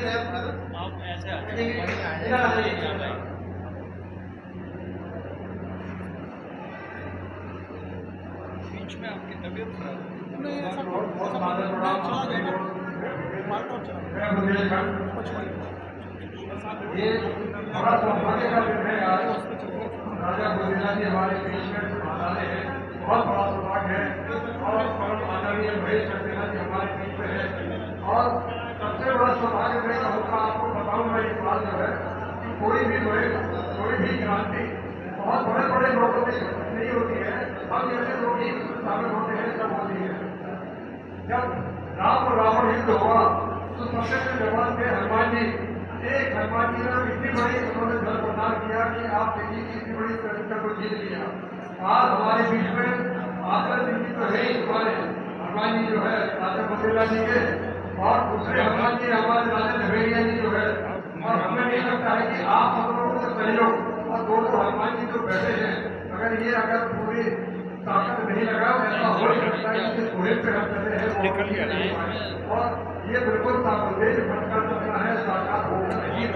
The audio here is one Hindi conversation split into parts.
आप ऐसे बीच में आपकी तबीयत खराब नहीं ऐसा चला जाएगा मारता हूँ चला ये बड़ा सौभाग्य का दिन है आज राजा बुंदेला जी हमारे बीच में आने हैं, बहुत बड़ा सौभाग्य है। और परम आदरणीय महेश सक्सेना जी हमारे बीच में है। और सबसे बड़ा सौभाग्य मैं कहूँगा, आपको बताऊँ मैं एक बात जो है कि कोई भी क्रांति बहुत बड़े बड़े लोगों से नहीं होती है, हम जैसे लोग ही शामिल होते हैं तब होती है। जब राम और रावण युद्ध हुआ तो सबसे पहले जवान थे हनुमान जी। एक हनुमान जी ने इतनी बड़ी उन्होंने जल प्रदान किया कि आप देखिए कि इतनी बड़ी प्रतिष्ठा को जीत लिया। आज हमारे बीच में आदर सिंह जी तो है ही, हमारे हनुमान जी जो है राजा बुंदेला जी के, और दूसरे हनुमान जी हमारे राजा झवेरिया जी जो है। और हमें नहीं लगता है कि आप सब लोगों से सहयोग और दोनों हनुमान जी जो बैठे हैं, अगर पूरी ताकत नहीं लगा ऐसा हो ही सकता है कि कोई पे हम कहते हैं और ये बिल्कुल सामंजस्य बनकर चलना है, साकार होना नहीं है।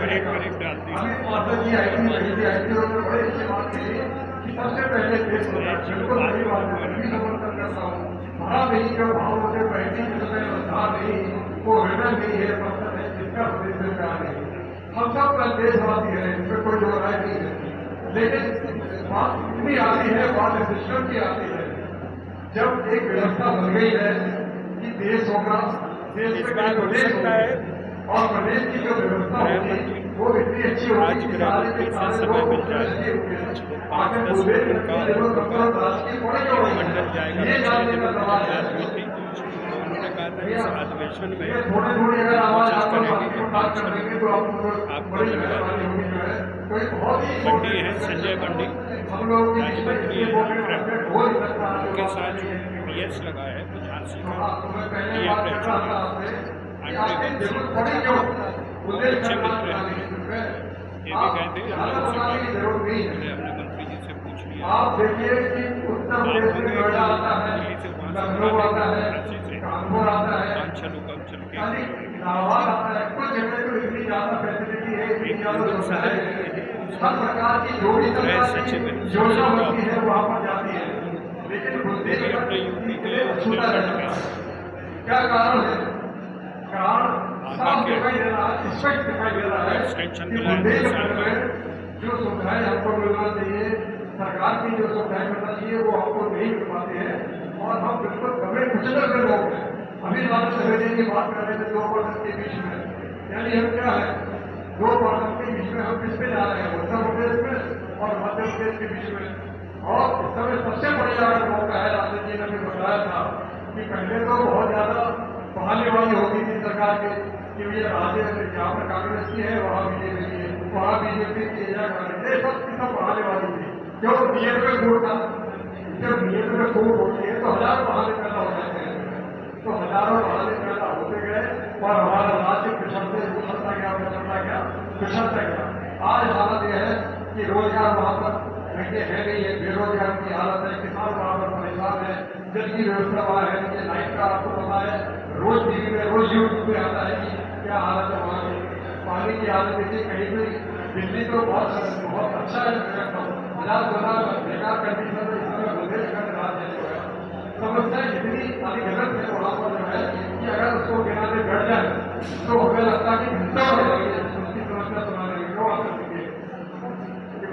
अभी माता जी आई थी उन्होंने बड़ी अच्छी बात कही कि सबसे पहले देश होना, बिल्कुल सही बात है, मैं भी समर्थन करता हूँ। वहाँ नहीं जो भाव मुझे पहली जिसमें बता नहीं वो हृदय नहीं है, पत्थर है जिसका प्रदेश में प्यार नहीं। हम सब देशवासी है, इसमें कोई जो राय नहीं है, लेकिन बात इतनी आती है, बात सिस्टम की आती है। जब एक व्यवस्था बन गई है कि देश होगा, देश में प्रदेश होता है और प्रदेश की जो व्यवस्था होगी वो इतनी अच्छी होगी कि सारे के सारे लोग आगे बोले राष्ट्रीय पड़े ये जानने का सवाल है। अधिवेशन में थोड़ी थोड़ी अगर आवाज बात कर देंगे तो आप बड़ी मेहरबानी होगी। जो है तो एक बहुत ही बंडी है संजय बंडी, हम लोग राजमंत्री के साथ PS लगा है तो झांसी का अच्छे मित्र हैं। ये भी कहते हैं हम लोग से अपने मंत्री जी से पूछ लिया। आप देखिए कि उत्तर प्रदेश में नोएडा आता है, लखनऊ आता है, कानपुर आता है, 5-6 लोग अब चल के इलाहाबाद आता है, कुछ जगह तो इतनी ज्यादा फैसिलिटी है, इतनी ज्यादा सुविधा है, हर प्रकार की जो भी योजना होती है वहाँ पर जाती है। लेकिन अपने यूपी के छूटा रहता है। क्या कारण है? कारण साफ दिखाई दे रहा है, स्पष्ट दिखाई दे रहा है कि बुंदेलखंड में जो सुविधाएं हमको मिलना चाहिए, सरकार की जो सुविधाएं मिलना चाहिए वो हमको नहीं मिल पाती है। और हम बिल्कुल कमरे कुचले हुए लोग हैं। अभी राजा झवेरिया की बात कर रहे थे 2% के बीच में, यानी हम क्या है 2% के बीच में हम किस पे जा रहे हैं, उत्तर प्रदेश में और मध्य प्रदेश के बीच में। और इस समय सबसे बड़ी अगर मौका है, राजा जी ने भी बताया था कि पहले तो बहुत ज्यादा बहाने वाली होती थी सरकार के कि ये राज्य जहाँ पर कांग्रेस की है वहाँ बीजेपी की है, वहाँ बीजेपी की है, ये सब की सब बहाने वाली थी। क्यों? नियत में वोट था। जब नियत में वोट होती है तो हजारों बहाने पैदा हो जाते हैं, तो हजारों बहाने पैदा होते गए और हमारा राज्य पिछड़ता गया। आज हालत यह है कि रोजगार वहाँ पर घंटे है नहीं है, बेरोजगार की हालत है, किसान वहाँ पर परेशान है, जल की व्यवस्था वहाँ है, लाइट का आपको पता है, रोज टीवी में रोज यूट्यूब पे आता है कि क्या हालत है वहाँ की। पानी की हालत देखिए, कहीं भी दिल्ली तो बहुत अच्छा है, 1000 बेकार कंडीशन है, इसमें बुंदेलखंड राज्य जो है समस्या इतनी सारी गलत है वहाँ पर जो है कि अगर उसको गिनाने बैठ जाए तो हमें लगता है कि घंटा हो जाएगी उसकी समस्या सुनाने की। क्यों आ सकती है?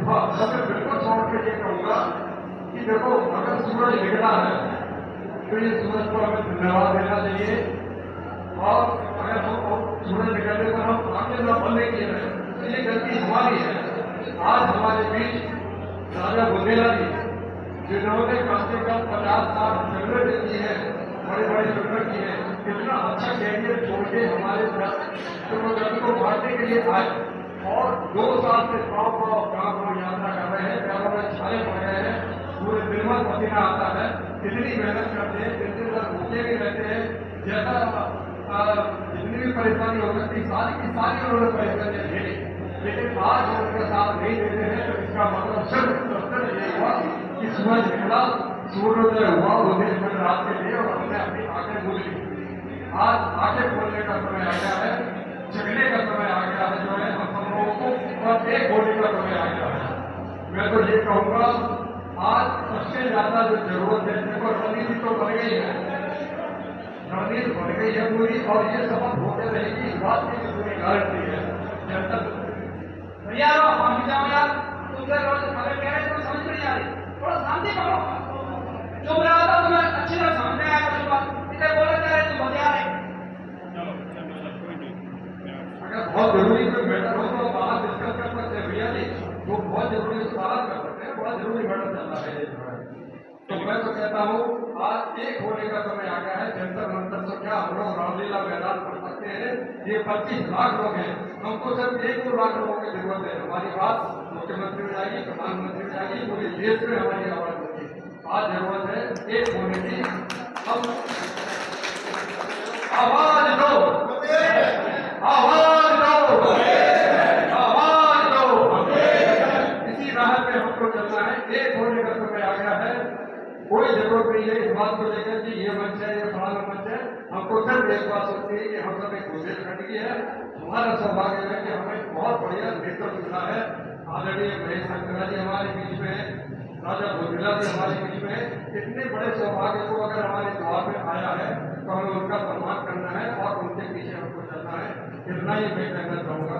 मैं बिल्कुल समझ के ये कहूँगा कि देखो अगर सूरज निकला है तो ये सूरज को हमें धन्यवाद देना चाहिए। और अगर हम सूरज निकलने पर हम आगे न बंद किए रहे तो ये गलती हमारी है। आज हमारे बीच राजा बुंदेला जी जिन्होंने कम से कम 50 साल संघर्ष की है, बड़े बड़े संघर्ष किए हैं, कितना अच्छा कैरियर छोड़ के हमारे को बांटने के लिए आए और 2 साल से गाँव यात्रा कर रहे हैं, पैरों में छाले पड़ गए हैं, पूरे दिन भर पसीना आता है, इतनी मेहनत करते हैं, दिन भर भूखे भी रहते हैं, जैसा जितनी भी परेशानी हो सकती सारी की सारी उन्होंने परेशानियां झेली। लेकिन आज हम उनका साथ नहीं देते हैं तो इसका मतलब सिर्फ ये हुआ कि सूरज निकला, सूर्योदय हुआ बुंदेलखंड रात के लिए और हमने अपनी आंखें मूंद ली। आज आंखें खोलने का समय आ गया है, जगने का कहूँगा आज सबसे ज्यादा जो जरूरत है, देखो रणनीति तो बन गई है, रणनीति बन गई है पूरी, और ये शपथ होते रहेगी, इस बात की भी पूरी गारंटी है। जनता भैया हम भी जाओ यार, तुमसे रोज खबर कह रहे तो समझ में नहीं आ रही, थोड़ा शांति करो। जो मेरा था तुम्हें अच्छी तरह समझ में आया कुछ बात, इधर बोले कह रहे तुम बतिया रहे। चलो चलो कोई नहीं। अगर बहुत जरूरी कोई मैटर हो तो बाहर डिस्कस कर सकते हैं भैया जी, वो बहुत जरूरी तो बाहर कर सकते हैं, बहुत जरूरी मैटर चल रहा है ये जो है। तो मैं तो कहता हूँ आज एक होने का समय आ गया है, जंतर मंतर तो क्या हम लोग रामलीला मैदान कर सकते हैं। ये 25 लाख लोग हैं, हमको सिर्फ 1-2 लाख लोगों की जरूरत है। हमारी बात मुख्यमंत्री में जाएगी, प्रधानमंत्री में जाएगी, पूरे देश में हमारी आवाज होगी। आज जरूरत है एक होने की। हम आवाज दो, आवाज दो, आवाज दो। इसी राह पे हमको चलना है, एक होने का समय आ गया है। कोई जरूरत नहीं है इस बात को लेकर कि ये मंच है, ये फलाना मंच है। हमको सिर्फ एक बात होती है कि हम सब एक बुंदेलखंड की है। हमारा सौभाग्य है कि हमें बहुत बढ़िया नेतृत्व मिला है। आदरणीय महेश शंकरा जी हमारे बीच में है, राजा भोजला जी हमारे बीच में है। इतने बड़े सौभाग्य को अगर हमारे द्वार में आया है तो हमें उनका सम्मान करना है और उनके पीछे हमको चलना है। इतना ही मैं कहना चाहूँगा।